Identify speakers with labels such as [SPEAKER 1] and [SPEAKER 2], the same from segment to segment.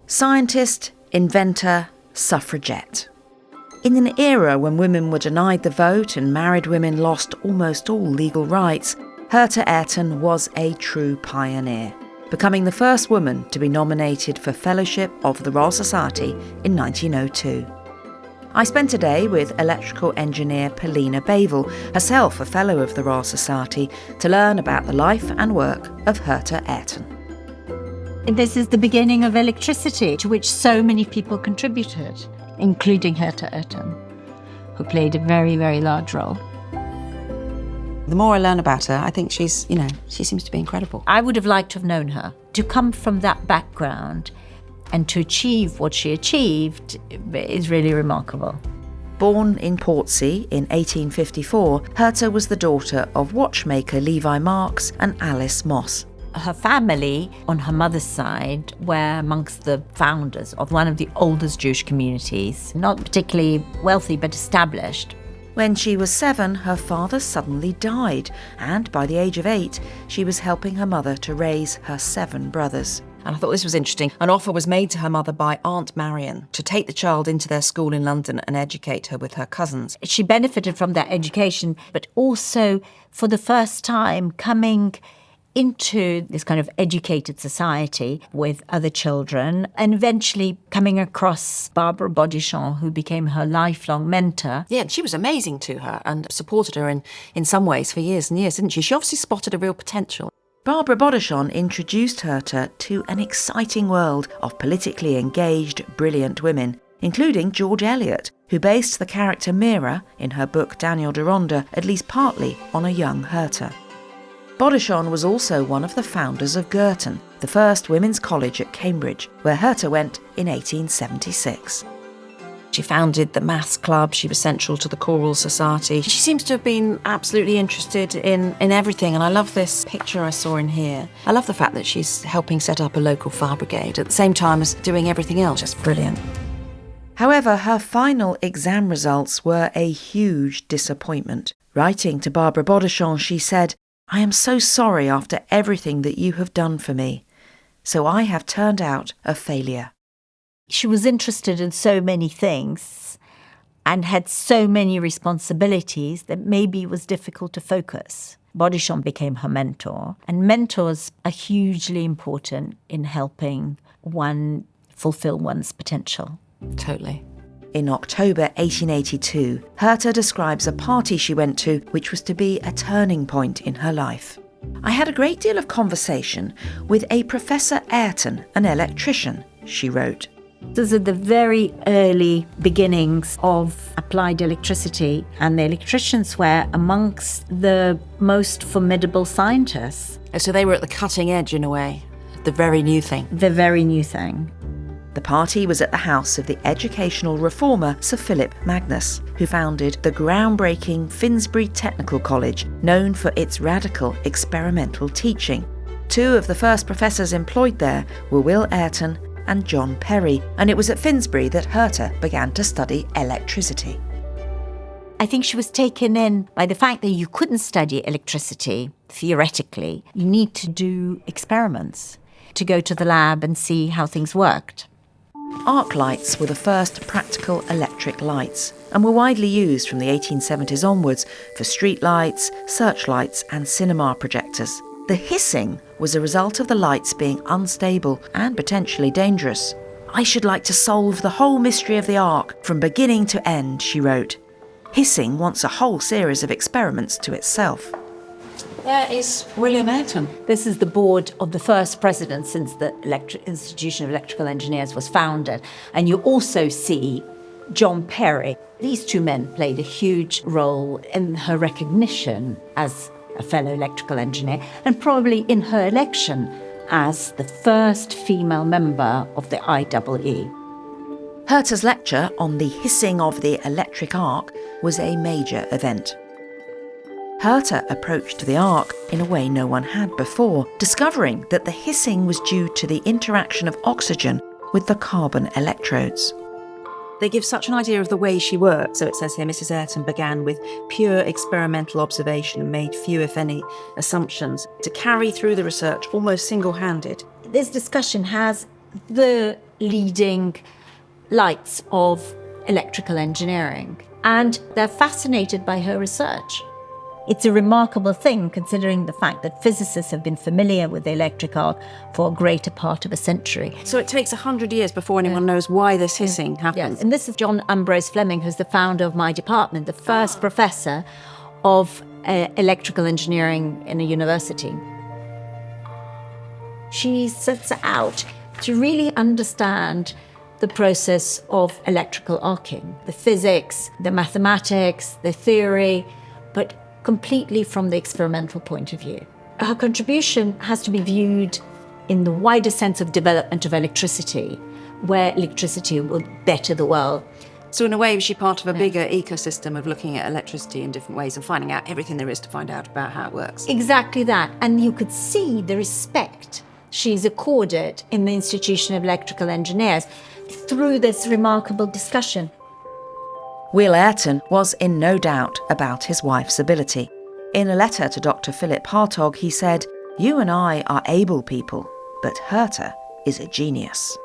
[SPEAKER 1] Scientist, inventor, suffragette. In an era when women were denied the vote and married women lost almost all legal rights, Hertha Ayrton was a true pioneer, becoming the first woman to be nominated for Fellowship of the Royal Society in 1902. I spent a day with electrical engineer Polina Bayvel, herself a Fellow of the Royal Society, to learn about the life and work of Hertha Ayrton.
[SPEAKER 2] This is the beginning of electricity, to which so many people contributed, including Hertha Ayrton, who played a very, very large role.
[SPEAKER 1] The more I learn about her, I think she seems to be incredible.
[SPEAKER 2] I would have liked to have known her. To come from that background and to achieve what she achieved is really remarkable.
[SPEAKER 1] Born in Portsea in 1854, Hertha was the daughter of watchmaker Levi Marks and Alice Moss.
[SPEAKER 2] Her family, on her mother's side, were amongst the founders of one of the oldest Jewish communities, not particularly wealthy but established.
[SPEAKER 1] When she was 7, her father suddenly died, and by the age of 8, she was helping her mother to raise her 7 brothers. And I thought this was interesting. An offer was made to her mother by Aunt Marion to take the child into their school in London and educate her with her cousins.
[SPEAKER 2] She benefited from that education, but also for the first time coming into this kind of educated society with other children, and eventually coming across Barbara Bodichon, who became her lifelong mentor.
[SPEAKER 1] Yeah, and she was amazing to her and supported her in some ways for years and years, didn't she? She obviously spotted a real potential. Barbara Bodichon introduced Hertha to an exciting world of politically engaged, brilliant women, including George Eliot, who based the character Mirah in her book Daniel Deronda at least partly on a young Hertha. Bodichon was also one of the founders of Girton, the first women's college at Cambridge, where Hertha went in 1876. She founded the Maths Club, she was central to the Choral Society. She seems to have been absolutely interested in everything, and I love this picture I saw in here. I love the fact that she's helping set up a local fire brigade at the same time as doing everything else. Just brilliant. However, her final exam results were a huge disappointment. Writing to Barbara Bodichon, she said, "I am so sorry after everything that you have done for me. So I have turned out a failure."
[SPEAKER 2] She was interested in so many things and had so many responsibilities that maybe it was difficult to focus. Bodichon became her mentor, and mentors are hugely important in helping one fulfill one's potential.
[SPEAKER 1] Totally. In October 1882, Hertha describes a party she went to which was to be a turning point in her life. "I had a great deal of conversation with a Professor Ayrton, an electrician," she wrote.
[SPEAKER 2] These are the very early beginnings of applied electricity, and the electricians were amongst the most formidable scientists.
[SPEAKER 1] So they were at the cutting edge in a way, the very new thing.
[SPEAKER 2] The very new thing.
[SPEAKER 1] The party was at the house of the educational reformer Sir Philip Magnus, who founded the groundbreaking Finsbury Technical College, known for its radical experimental teaching. 2 of the first professors employed there were Will Ayrton and John Perry, and it was at Finsbury that Hertha began to study electricity.
[SPEAKER 2] I think she was taken in by the fact that you couldn't study electricity theoretically. You need to do experiments, to go to the lab and see how things worked.
[SPEAKER 1] Arc lights were the first practical electric lights and were widely used from the 1870s onwards for street lights, searchlights and cinema projectors. The hissing was a result of the lights being unstable and potentially dangerous. "I should like to solve the whole mystery of the arc from beginning to end," she wrote. Hissing wants a whole series of experiments to itself. There is William Ayrton.
[SPEAKER 2] This is the board of the first president since the Institution of Electrical Engineers was founded. And you also see John Perry. These 2 men played a huge role in her recognition as a fellow electrical engineer, and probably in her election as the first female member of the IEE.
[SPEAKER 1] Hertha's lecture on the hissing of the electric arc was a major event. Hertha approached the arc in a way no one had before, discovering that the hissing was due to the interaction of oxygen with the carbon electrodes. They give such an idea of the way she worked. So it says here, Mrs. Ayrton began with pure experimental observation and made few, if any, assumptions to carry through the research almost single-handed.
[SPEAKER 2] This discussion has the leading lights of electrical engineering. And they're fascinated by her research. It's a remarkable thing, considering the fact that physicists have been familiar with the electric arc for a greater part of a century.
[SPEAKER 1] So it takes 100 years before anyone knows why this hissing happens.
[SPEAKER 2] Yes, and this is John Ambrose Fleming, who's the founder of my department, the first professor of electrical engineering in a university. She sets out to really understand the process of electrical arcing, the physics, the mathematics, the theory, but completely from the experimental point of view. Her contribution has to be viewed in the wider sense of development of electricity, where electricity will better the world.
[SPEAKER 1] So in a way, was she part of a bigger ecosystem of looking at electricity in different ways and finding out everything there is to find out about how it works?
[SPEAKER 2] Exactly that. And you could see the respect she's accorded in the Institution of Electrical Engineers through this remarkable discussion.
[SPEAKER 1] Will Ayrton was in no doubt about his wife's ability. In a letter to Dr. Philip Hartog, he said, "You and I are able people, but Hertha is a genius."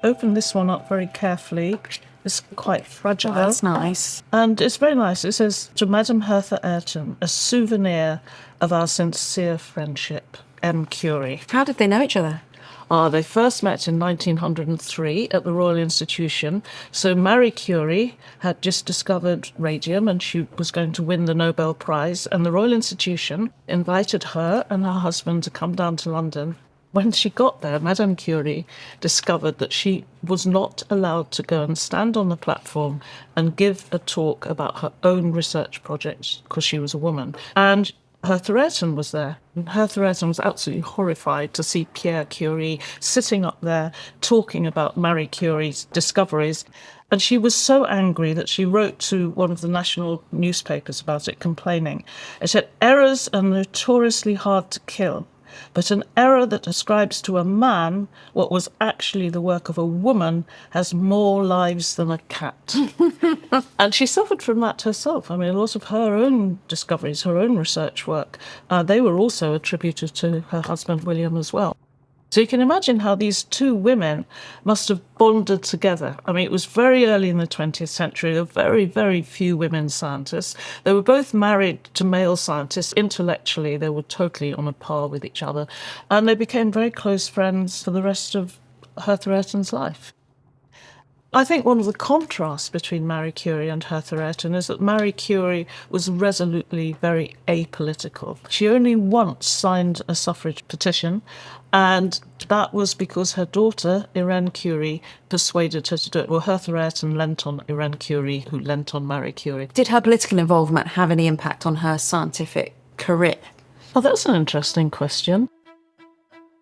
[SPEAKER 3] Open this one up very carefully. It's quite fragile.
[SPEAKER 1] Oh, that's nice.
[SPEAKER 3] And it's very nice. It says, "To Madame Hertha Ayrton, a souvenir of our sincere friendship, M. Curie."
[SPEAKER 1] How did they know each other?
[SPEAKER 3] They first met in 1903 at the Royal Institution. So Marie Curie had just discovered radium and she was going to win the Nobel Prize. And the Royal Institution invited her and her husband to come down to London. When she got there, Madame Curie discovered that she was not allowed to go and stand on the platform and give a talk about her own research projects because she was a woman. And Hertha Ayrton was there. And Hertha Ayrton was absolutely horrified to see Pierre Curie sitting up there talking about Marie Curie's discoveries. And she was so angry that she wrote to one of the national newspapers about it, complaining. It said, "Errors are notoriously hard to kill, but an error that ascribes to a man what was actually the work of a woman has more lives than a cat." And she suffered from that herself. I mean, a lot of her own discoveries, her own research work, they were also attributed to her husband, William, as well. So you can imagine how these two women must have bonded together. I mean, it was very early in the 20th century. There were very, very few women scientists. They were both married to male scientists. Intellectually, they were totally on a par with each other. And they became very close friends for the rest of Hertha Ayrton's life. I think one of the contrasts between Marie Curie and Hertha Ayrton is that Marie Curie was resolutely very apolitical. She only once signed a suffrage petition, and that was because her daughter, Irene Curie, persuaded her to do it. Well, Hertha Ayrton lent on Irene Curie, who lent on Marie Curie.
[SPEAKER 1] Did her political involvement have any impact on her scientific career?
[SPEAKER 3] Oh, that's an interesting question.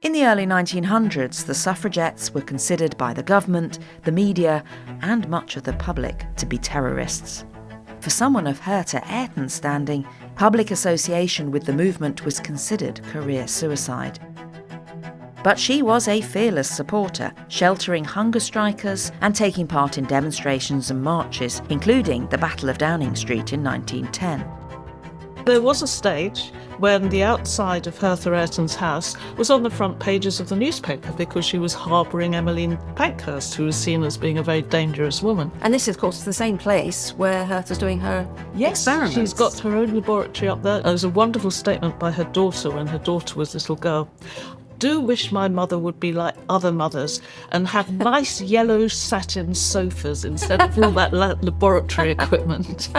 [SPEAKER 1] In the early 1900s, the suffragettes were considered by the government, the media, and much of the public to be terrorists. For someone of Hertha Ayrton's standing, public association with the movement was considered career suicide. But she was a fearless supporter, sheltering hunger strikers and taking part in demonstrations and marches, including the Battle of Downing Street in 1910.
[SPEAKER 3] There was a stage when the outside of Hertha Ayrton's house was on the front pages of the newspaper because she was harbouring Emmeline Pankhurst, who was seen as being a very dangerous woman.
[SPEAKER 1] And this is, of course, the same place where Hertha's doing her experiments.
[SPEAKER 3] She's got her own laboratory up there. There was a wonderful statement by her daughter when her daughter was a little girl. "Do wish my mother would be like other mothers and have nice yellow satin sofas instead of all that laboratory equipment."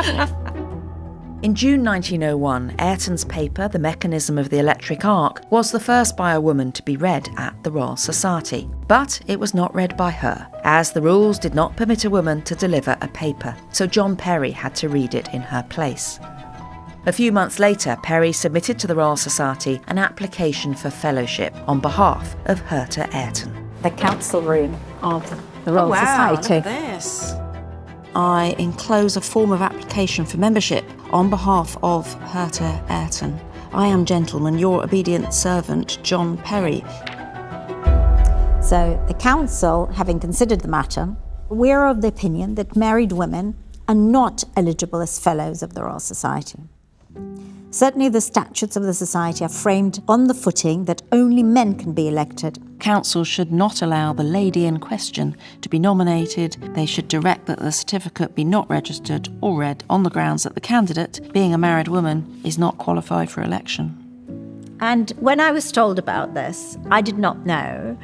[SPEAKER 1] In June 1901, Ayrton's paper, The Mechanism of the Electric Arc, was the first by a woman to be read at the Royal Society. But it was not read by her, as the rules did not permit a woman to deliver a paper, so John Perry had to read it in her place. A few months later, Perry submitted to the Royal Society an application for fellowship on behalf of Hertha Ayrton.
[SPEAKER 2] The council room of the Royal Society.
[SPEAKER 1] Look at this. I enclose a form of application for membership on behalf of Hertha Ayrton. I am, gentlemen, your obedient servant, John Perry.
[SPEAKER 2] So the council, having considered the matter, we're of the opinion that married women are not eligible as fellows of the Royal Society. Certainly the statutes of the society are framed on the footing that only men can be elected.
[SPEAKER 1] Council should not allow the lady in question to be nominated. They should direct that the certificate be not registered or read on the grounds that the candidate, being a married woman, is not qualified for election.
[SPEAKER 2] And when I was told about this, I did not know.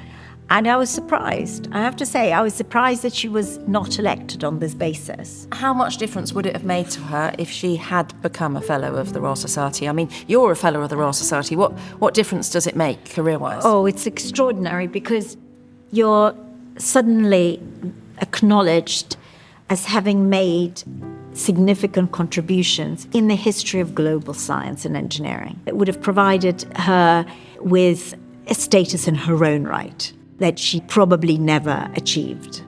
[SPEAKER 2] And I was surprised. I have to say, I was surprised that she was not elected on this basis.
[SPEAKER 1] How much difference would it have made to her if she had become a Fellow of the Royal Society? I mean, you're a Fellow of the Royal Society. What difference does it make, career-wise?
[SPEAKER 2] Oh, it's extraordinary because you're suddenly acknowledged as having made significant contributions in the history of global science and engineering. It would have provided her with a status in her own right that she probably never achieved.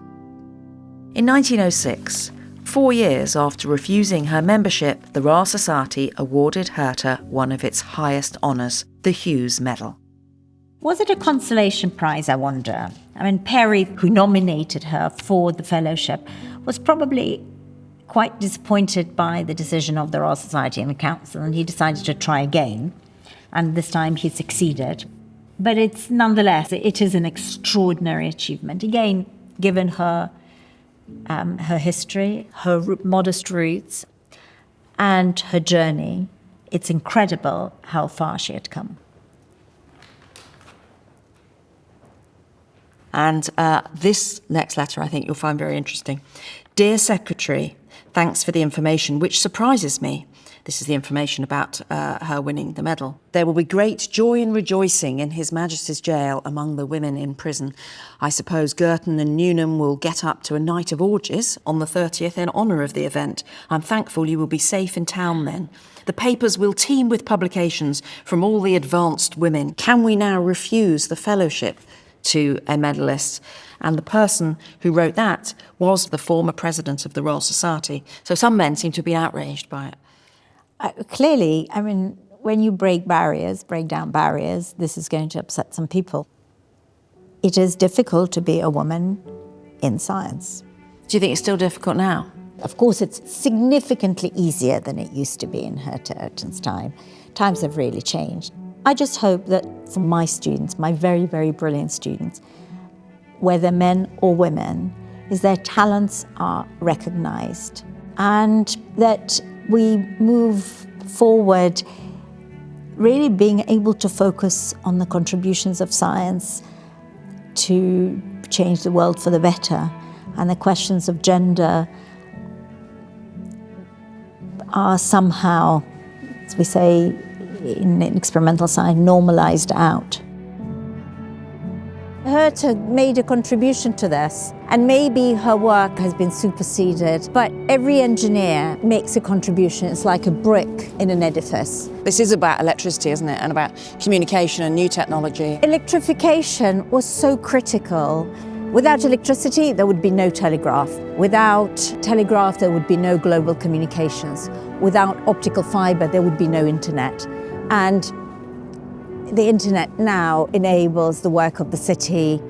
[SPEAKER 1] In 1906, 4 years after refusing her membership, the Royal Society awarded Hertha one of its highest honours, the Hughes Medal.
[SPEAKER 2] Was it a consolation prize, I wonder? I mean, Perry, who nominated her for the fellowship, was probably quite disappointed by the decision of the Royal Society and the Council, and he decided to try again, and this time he succeeded. But it's nonetheless, it is an extraordinary achievement. Again, given her history, her modest roots, and her journey, it's incredible how far she had come.
[SPEAKER 1] And this next letter I think you'll find very interesting. Dear Secretary, thanks for the information, which surprises me. This is the information about her winning the medal. There will be great joy and rejoicing in His Majesty's jail among the women in prison. I suppose Girton and Newnham will get up to a night of orgies on the 30th in honour of the event. I'm thankful you will be safe in town then. The papers will teem with publications from all the advanced women. Can we now refuse the fellowship to a medalist? And the person who wrote that was the former president of the Royal Society. So some men seem to be outraged by it.
[SPEAKER 2] Clearly, I mean, when you break down barriers, this is going to upset some people. It is difficult to be a woman in science.
[SPEAKER 1] Do you think it's still difficult now?
[SPEAKER 2] Of course, it's significantly easier than it used to be in Hertha Ayrton's time. Times have really changed. I just hope that for my students, my very, very brilliant students, whether men or women, is their talents are recognised and that we move forward really being able to focus on the contributions of science to change the world for the better. And the questions of gender are somehow, as we say in experimental science, normalised out. Hertha made a contribution to this, and maybe her work has been superseded, but every engineer makes a contribution. It's like a brick in an edifice.
[SPEAKER 1] This is about electricity, isn't it? And about communication and new technology.
[SPEAKER 2] Electrification was so critical. Without electricity, there would be no telegraph. Without telegraph, there would be no global communications. Without optical fibre, there would be no internet. And the internet now enables the work of the city,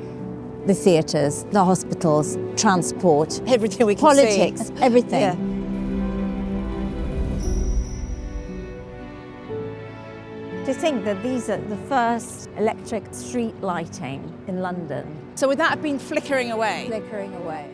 [SPEAKER 2] the theatres, the hospitals, transport,
[SPEAKER 1] Everything we can
[SPEAKER 2] politics,
[SPEAKER 1] see.
[SPEAKER 2] everything.
[SPEAKER 1] Yeah.
[SPEAKER 2] To think that these are the first electric street lighting in London.
[SPEAKER 1] So would that have been flickering away?
[SPEAKER 2] Flickering away.